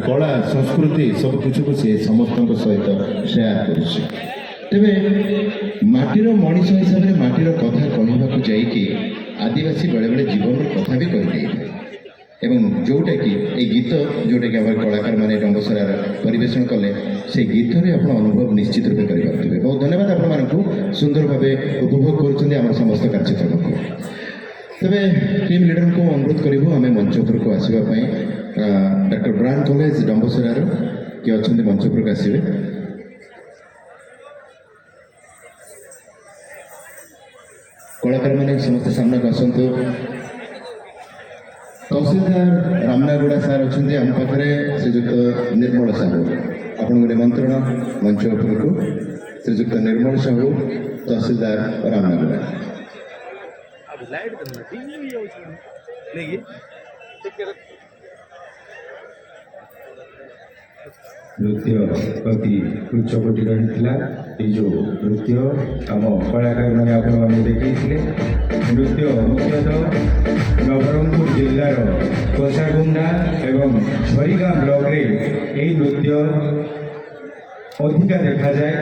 कला संस्कृति सबकिछ को सी समस्त सहित सेयार करुच्छे तेरे माटीर मनीष हिसाब से माटीर कथा कहवाक जाइए आदिवासी बेले बेले जीवन कथा भी कही এবং ଯେଉଁଟାକି এই ଗୀତ ଯେଉଁଟାକି ଆମର କଳାକାରମାନେ ଡଙ୍ଗସରାର ପରିବେଷଣ କଲେ সেই ଗୀତରେ ଆପଣ ଅନୁଭବ ନିଶ୍ଚିତ ରୂପେ କରିପାରୁଥିବେ। ବହୁତ ଧନ୍ୟବାଦ ଆପଣମାନଙ୍କୁ ସୁନ୍ଦର ଭାବେ ଉପଭୋଗ କରୁଛନ୍ତି ଆମର ସମସ୍ତ କାର୍ଯ୍ୟକ୍ରମକୁ। ତେବେ ଟିମ୍ ଲିଡରଙ୍କୁ ଅନୁରୋଧ କରିବୁ ଆମେ ମଞ୍ଚ ଉପରକୁ ଆସିବା ପାଇଁ। ଡକ୍ଟର ବ୍ରାଣ୍ଡ କଲେଜ ଡମ୍ବସରାର କିଏ ଅଛନ୍ତି ମଞ୍ଚ ଉପରକୁ ଆସିବେ। କଳାକାରମାନେ ସମସ୍ତେ ସାମ୍ନାକୁ ଆସନ୍ତୁ। ତହସିଲଦାର ରାମନାଗୁଡ଼ା ସାର୍ ଅଛନ୍ତି ଆମ ପାଖରେ, ଶ୍ରୀଯୁକ୍ତ ନିର୍ମଳ ସାହୁ ଆପଣଙ୍କୁ ନିମନ୍ତ୍ରଣ ମଞ୍ଚ ଉପରକୁ। ଶ୍ରୀଯୁକ୍ତ ନିର୍ମଳ ସାହୁ ତହସିଲଦାର ରାମନାଗୁଡ଼ା। ନୃତ୍ୟ ଅତି ଉଚ୍ଚକୋଟୀର ହେଇଥିଲା। ଏଇ ଯେଉଁ ନୃତ୍ୟ ଆମ କଳାକାରମାନେ ଆପଣମାନେ ଦେଖେଇଥିଲେ। ନୃତ୍ୟ ମୁଖ୍ୟତଃ ନବରଙ୍ଗପୁର ଜିଲ୍ଲାର କୋଷାଗୁଣ୍ଡା ଏବଂ ଝରିଗାଁ ବ୍ଲକରେ ଏହି ନୃତ୍ୟ ଅଧିକା ଦେଖାଯାଏ।